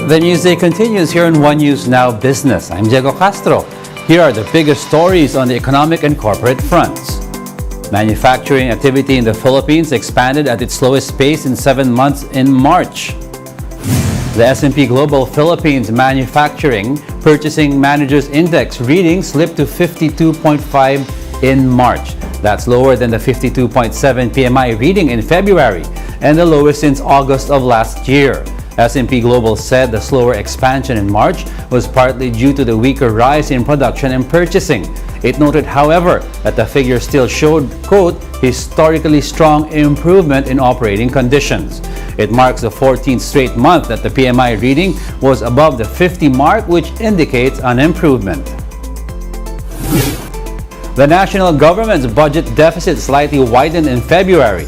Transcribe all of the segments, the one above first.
The news day continues here on One News Now Business. I'm Diego Castro. Here are the biggest stories on the economic and corporate fronts. Manufacturing activity in the Philippines expanded at its slowest pace in 7 months in March. The S&P Global Philippines Manufacturing Purchasing Managers Index reading slipped to 52.5 in March. That's lower than the 52.7 PMI reading in February and the lowest since August of last year. S&P Global said the slower expansion in March was partly due to the weaker rise in production and purchasing. It noted, however, that the figure still showed, quote, historically strong improvement in operating conditions. It marks the 14th straight month that the PMI reading was above the 50 mark, which indicates an improvement. The national government's budget deficit slightly widened in February.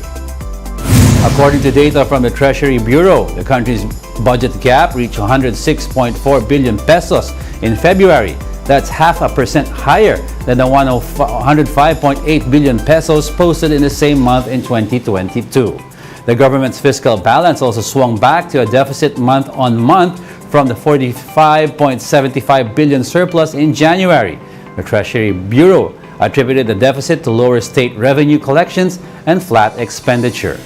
According to data from the Treasury Bureau, the country's budget gap reached 106.4 billion pesos in February. That's 0.5% higher than the 105.8 billion pesos posted in the same month in 2022. The government's fiscal balance also swung back to a deficit month-on-month from the 45.75 billion surplus in January. The Treasury Bureau attributed the deficit to lower state revenue collections and flat expenditure.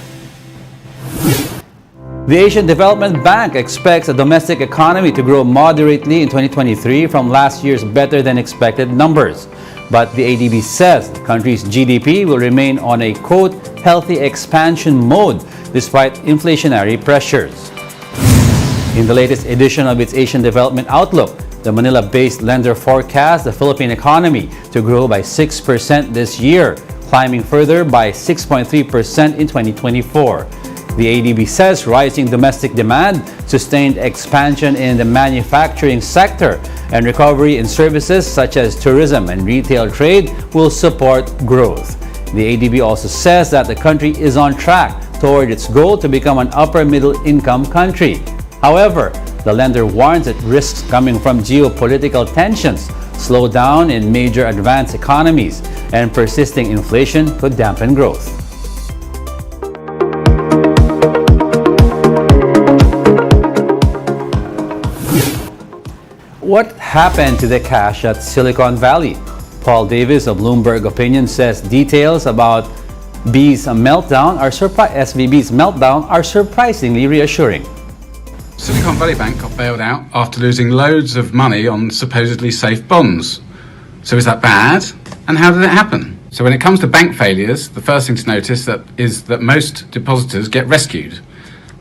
The Asian Development Bank expects the domestic economy to grow moderately in 2023 from last year's better-than-expected numbers. But the ADB says the country's GDP will remain on a, quote, healthy expansion mode despite inflationary pressures. In the latest edition of its Asian Development Outlook, the Manila-based lender forecasts the Philippine economy to grow by 6% this year, climbing further by 6.3% in 2024. The ADB says rising domestic demand, sustained expansion in the manufacturing sector, and recovery in services such as tourism and retail trade will support growth. The ADB also says that the country is on track toward its goal to become an upper-middle income country. However, the lender warns that risks coming from geopolitical tensions, slowdown in major advanced economies, and persisting inflation could dampen growth. What happened to the cash at Silicon Valley? Paul Davis of Bloomberg Opinion says details about SVB's meltdown are surprisingly reassuring. Silicon Valley Bank got bailed out after losing loads of money on supposedly safe bonds. So is that bad? And how did it happen? So when it comes to bank failures, the first thing to notice is that most depositors get rescued.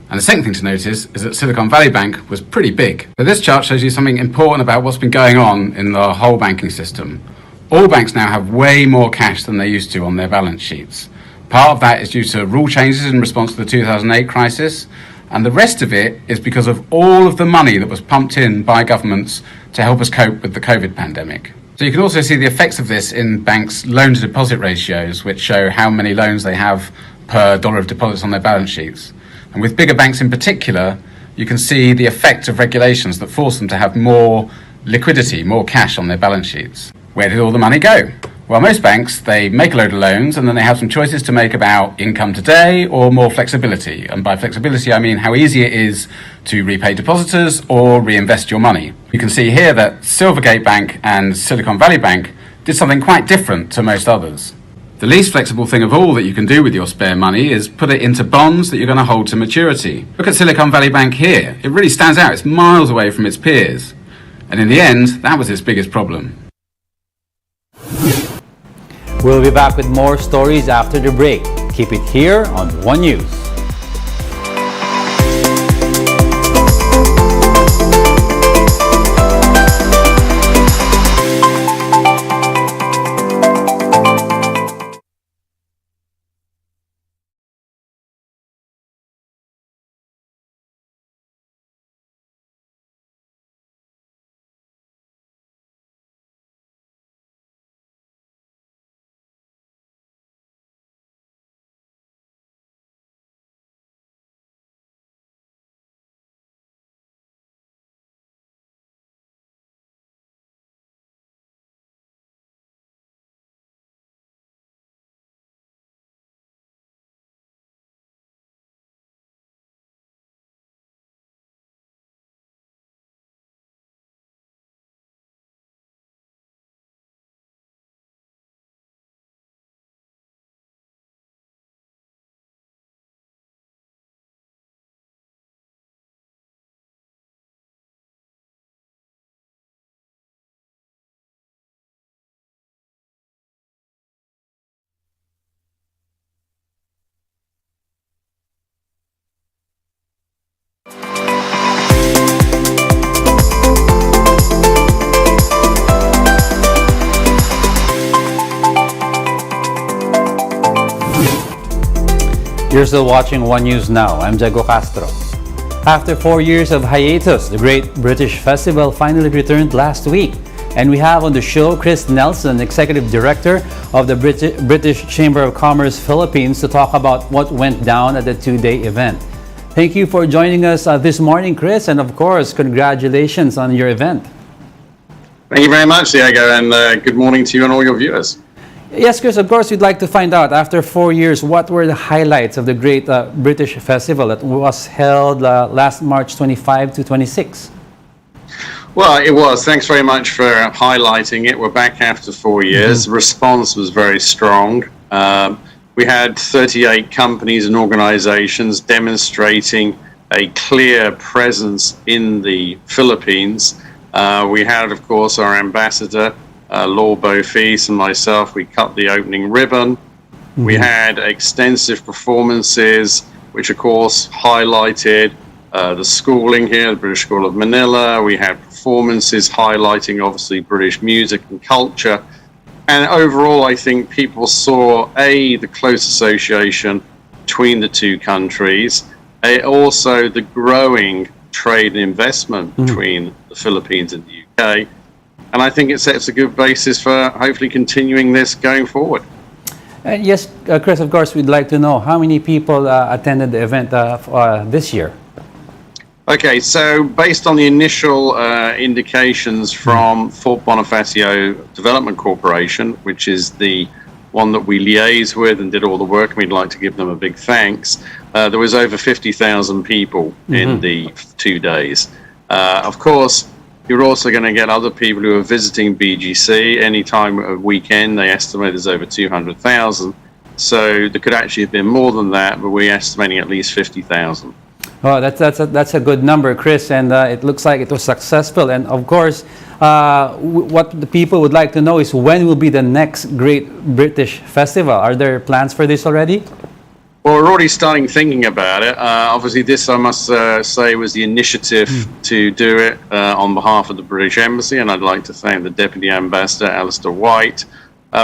And the second thing to notice is that Silicon Valley Bank was pretty big. So this chart shows you something important about what's been going on in the whole banking system. All banks now have way more cash than they used to on their balance sheets. Part of that is due to rule changes in response to the 2008 crisis, and the rest of it is because of all of the money that was pumped in by governments to help us cope with the COVID pandemic. So you can also see the effects of this in banks' loan-to-deposit ratios, which show how many loans they have per dollar of deposits on their balance sheets. And with bigger banks in particular, you can see the effect of regulations that force them to have more liquidity, more cash on their balance sheets. Where did all the money go? Well, most banks, they make a load of loans and then they have some choices to make about income today or more flexibility. And by flexibility, I mean how easy it is to repay depositors or reinvest your money. You can see here that Silvergate Bank and Silicon Valley Bank did something quite different to most others. The least flexible thing of all that you can do with your spare money is put it into bonds that you're going to hold to maturity. Look at Silicon Valley Bank here. It really stands out. It's miles away from its peers. And in the end, that was its biggest problem. We'll be back with more stories after the break. Keep it here on One News. You're still watching One News Now. I'm Jago Castro. After 4 years of hiatus, the Great British Festival finally returned last week. And we have on the show Chris Nelson, Executive Director of the British Chamber of Commerce Philippines, to talk about what went down at the two-day event. Thank you for joining us this morning, Chris, and of course, congratulations on your event. Thank you very much, Diego, and good morning to you and all your viewers. Yes, Chris, of course, we'd like to find out, after 4 years, what were the highlights of the Great British Festival that was held last March 25 to 26? Well, it was. Thanks very much for highlighting it. We're back after 4 years. The response was very strong. We had 38 companies and organizations demonstrating a clear presence in the Philippines. We had, of course, our ambassador, Law Bofis, and myself. We cut the opening ribbon. We had extensive performances, which, of course, highlighted the schooling here, the British School of Manila. We had performances highlighting, obviously, British music and culture. And overall, I think people saw, the close association between the two countries, also the growing trade and investment between the Philippines and the UK. And I think it sets a good basis for hopefully continuing this going forward. Yes, Chris, of course, we'd like to know how many people attended the event this year. Okay, so based on the initial indications from Fort Bonifacio Development Corporation, which is the one that we liaise with and did all the work, and we'd like to give them a big thanks, there was over 50,000 people in the 2 days. Of course, you're also going to get other people who are visiting BGC. Any time of weekend, they estimate there's over 200,000. So there could actually have been more than that, but we're estimating at least 50,000. Oh, that's a good number, Chris, and it looks like it was successful. And of course, what the people would like to know is when will be the next Great British Festival? Are there plans for this already? Well, we're already starting thinking about it. Obviously, this, I must say, was the initiative to do it on behalf of the British Embassy, and I'd like to thank the Deputy Ambassador, Alistair White.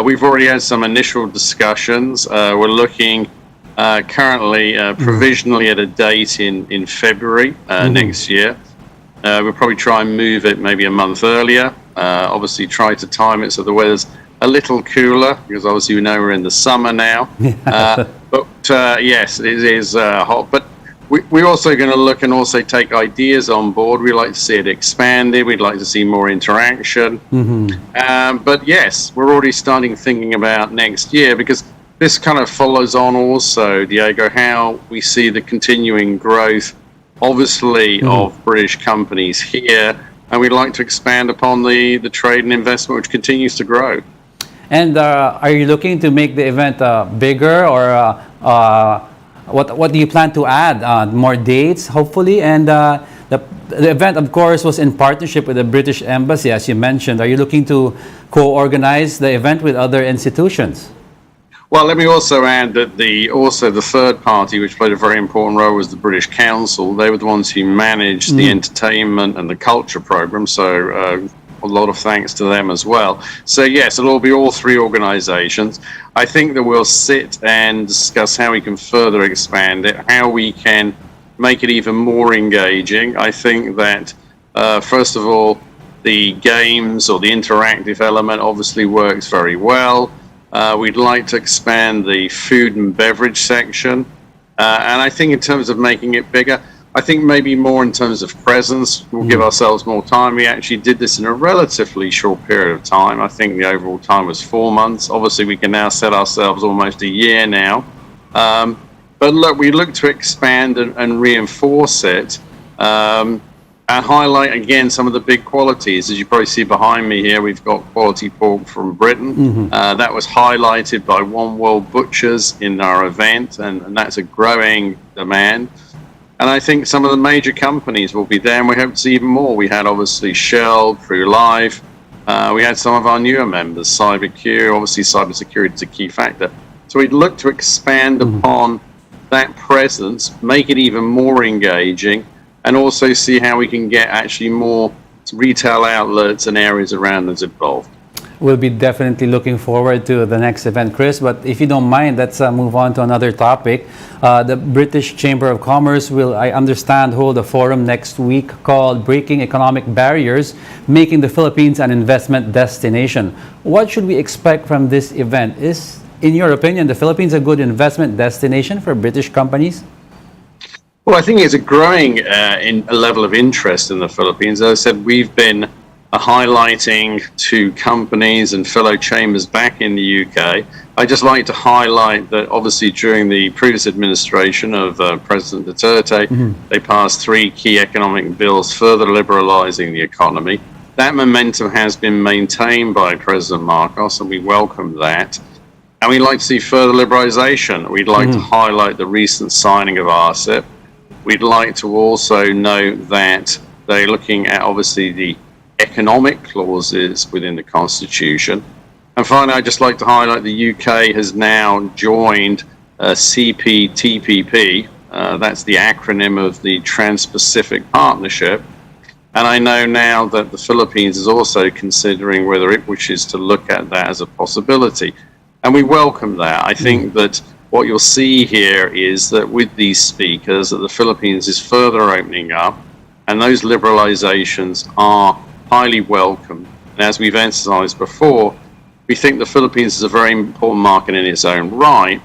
We've already had some initial discussions. We're looking currently provisionally at a date in February next year. We'll probably try and move it maybe a month earlier. Obviously try to time it so the weather's a little cooler, because obviously we know we're in the summer now. But yes, it is hot. But we're also going to look and also take ideas on board. We'd like to see it expanded. We'd like to see more interaction. But yes, we're already starting thinking about next year, because this kind of follows on also, Diego, how we see the continuing growth, obviously, of British companies here, and we'd like to expand upon the trade and investment, which continues to grow. And are you looking to make the event bigger, or what do you plan to add? More dates, hopefully? And the event, of course, was in partnership with the British Embassy, as you mentioned. Are you looking to co-organize the event with other institutions? Well, let me also add that the third party, which played a very important role, was the British Council. They were the ones who managed the entertainment and the culture program, so a lot of thanks to them as well. So yes, it'll be all three organizations. I think that we'll sit and discuss how we can further expand it, how we can make it even more engaging. I think that, first of all, the games or the interactive element obviously works very well. We'd like to expand the food and beverage section. And I think in terms of making it bigger, I think maybe more in terms of presence, we'll give ourselves more time. We actually did this in a relatively short period of time. I think the overall time was 4 months. Obviously, we can now set ourselves almost a year now. But look, we look to expand and reinforce it. And highlight again some of the big qualities. As you probably see behind me here, we've got quality pork from Britain. That was highlighted by One World Butchers in our event, and that's a growing demand. And I think some of the major companies will be there, and we hope to see even more. We had obviously Shell, PruLife. We had some of our newer members, CyberQ. Obviously, cybersecurity is a key factor. So we'd look to expand upon that presence, make it even more engaging, and also see how we can get actually more retail outlets and areas around us involved. We'll be definitely looking forward to the next event, Chris. But if you don't mind, let's move on to another topic. The British Chamber of Commerce will, I understand, hold a forum next week called Breaking Economic Barriers, Making the Philippines an Investment Destination. What should we expect from this event? Is, in your opinion, the Philippines a good investment destination for British companies? Well, I think it's a growing a level of interest in the Philippines. As I said, we've been highlighting to companies and fellow chambers back in the UK. I'd just like to highlight that obviously during the previous administration of President Duterte, they passed 3 key economic bills further liberalising the economy. That momentum has been maintained by President Marcos, and we welcome that. And we'd like to see further liberalisation. We'd like to highlight the recent signing of RCEP. We'd like to also note that they're looking at obviously the economic clauses within the Constitution. And finally, I'd just like to highlight the UK has now joined CPTPP. That's the acronym of the Trans-Pacific Partnership. And I know now that the Philippines is also considering whether it wishes to look at that as a possibility. And we welcome that. I think that what you'll see here is that with these speakers, that the Philippines is further opening up, and those liberalizations are highly welcome. And as we've emphasized before, we think the Philippines is a very important market in its own right,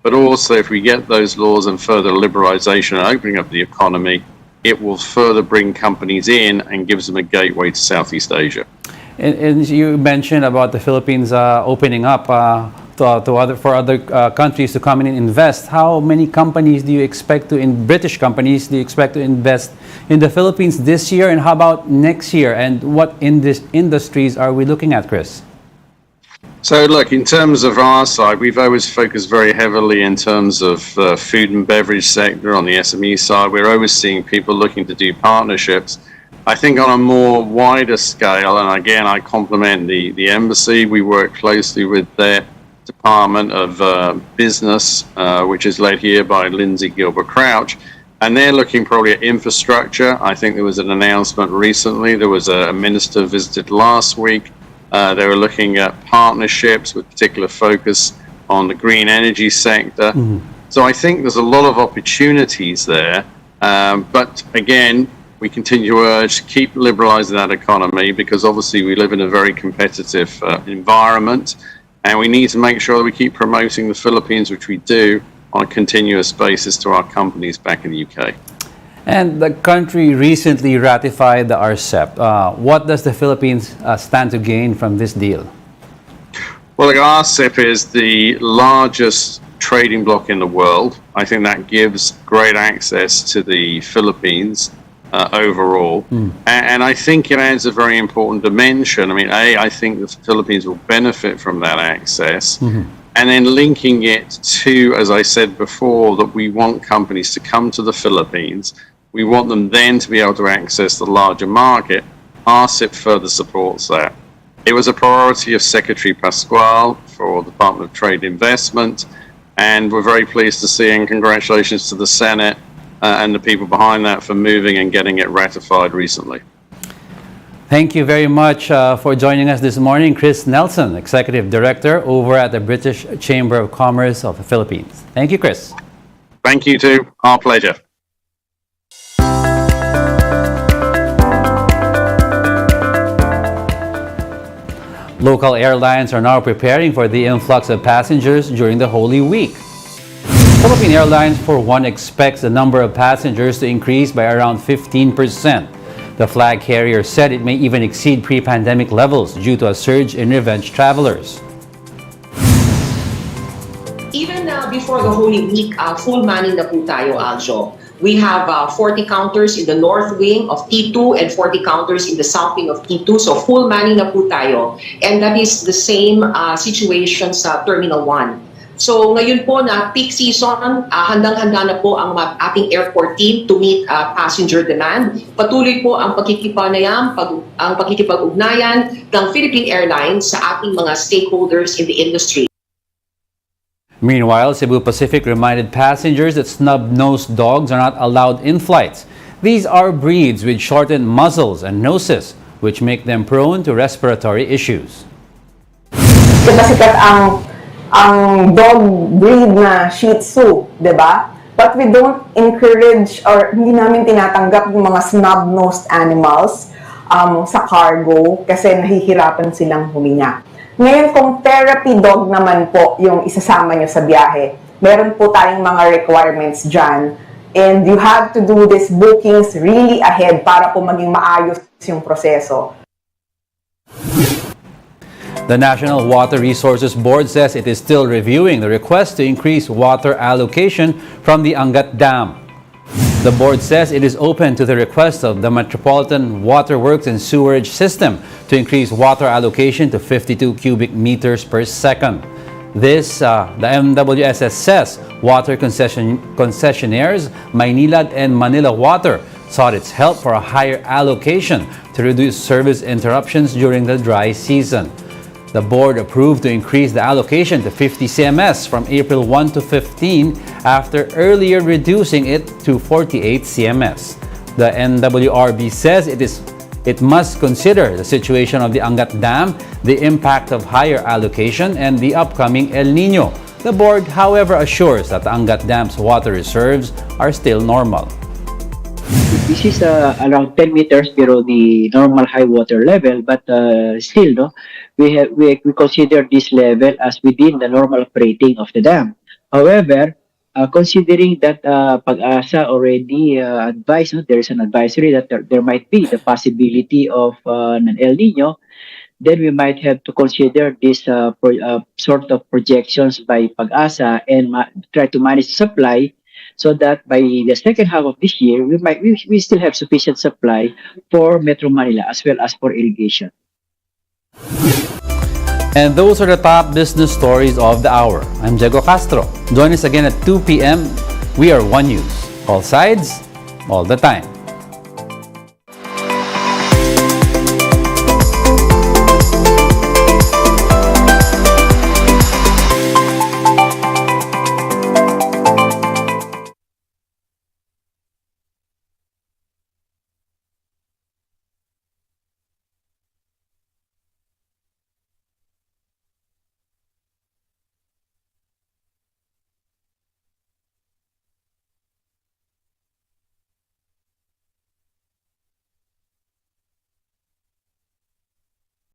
but also if we get those laws and further liberalization and opening up the economy, it will further bring companies in and gives them a gateway to Southeast Asia. And you mentioned about the Philippines opening up for other countries to come in and invest. How many companies do you expect British companies do you expect to invest in the Philippines this year, and how about next year? And what industries are we looking at, Chris? So look, in terms of our side, we've always focused very heavily in terms of food and beverage sector on the SME side. We're always seeing people looking to do partnerships. I think on a more wider scale, and again, I compliment the embassy. We work closely with their Department of Business, which is led here by Lindsay Gilbert Crouch, and they're looking probably at infrastructure. I think there was an announcement recently. There was a minister visited last week. They were looking at partnerships with particular focus on the green energy sector. So I think there's a lot of opportunities there. But again, we continue to urge, keep liberalizing that economy, because obviously we live in a very competitive environment. And we need to make sure that we keep promoting the Philippines, which we do on a continuous basis to our companies back in the UK. And the country recently ratified the RCEP. What does the Philippines stand to gain from this deal? Well, the RCEP is the largest trading bloc in the world. I think that gives great access to the Philippines overall. And I think it adds a very important dimension. I mean, I think the Philippines will benefit from that access. And then linking it to, as I said before, that we want companies to come to the Philippines. We want them then to be able to access the larger market. RCEP further supports that. It was a priority of Secretary Pascual for the Department of Trade and Investment, and we're very pleased to see, and congratulations to the Senate and the people behind that for moving and getting it ratified recently. Thank you very much for joining us this morning, Chris Nelson, Executive Director over at the British Chamber of Commerce of the Philippines. Thank you, Chris. Thank you too. Our pleasure. Local airlines are now preparing for the influx of passengers during the Holy Week. Philippine Airlines, for one, expects the number of passengers to increase by around 15%. The flag carrier said it may even exceed pre-pandemic levels due to a surge in revenge travelers. Even before the Holy Week, full manning na po tayo, Aljo. We have 40 counters in the north wing of T2 and 40 counters in the south wing of T2. So full manning na po tayo. And that is the same situation sa Terminal 1. So ngayon po na peak season, handang-handa na po ang ating airport team to meet passenger demand. Patuloy po ang pakikipag-ugnayan ng Philippine Airlines sa ating mga stakeholders in the industry. Meanwhile, Cebu Pacific reminded passengers that snub-nosed dogs are not allowed in flights. These are breeds with shortened muzzles and noses, which make them prone to respiratory issues. sikat ang dog breed na Shih Tzu, 'di ba? But we don't encourage or hindi namin tinatanggap yung mga snub-nosed animals sa cargo kasi nahihirapan silang huminga. Ngayon, kung therapy dog naman po yung isasama nyo sa biyahe, meron po tayong mga requirements dyan. And you have to do these bookings really ahead para po maging maayos yung proseso. The National Water Resources Board says it is still reviewing the request to increase water allocation from the Angat Dam. The board says it is open to the request of the Metropolitan Waterworks and Sewerage System to increase water allocation to 52 cubic meters per second. This, the MWSS says, water concessionaires, Maynilad and Manila Water, sought its help for a higher allocation to reduce service interruptions during the dry season. The board approved to increase the allocation to 50 CMS from April 1 to 15 after earlier reducing it to 48 CMS. The NWRB says it must consider the situation of the Angat Dam, the impact of higher allocation, and the upcoming El Nino. The board, however, assures that the Angat Dam's water reserves are still normal. This is around 10 meters below the normal high water level, but still, no, we consider this level as within the normal operating of the dam. However, considering that Pag-asa already advised, no, there is an advisory that there might be the possibility of an El Nino, then we might have to consider this sort of projections by Pag-asa and try to manage the supply, so that by the second half of this year, we still have sufficient supply for Metro Manila as well as for irrigation. And those are the top business stories of the hour. I'm Diego Castro. Join us again at 2 p.m. We are One News. All sides, all the time.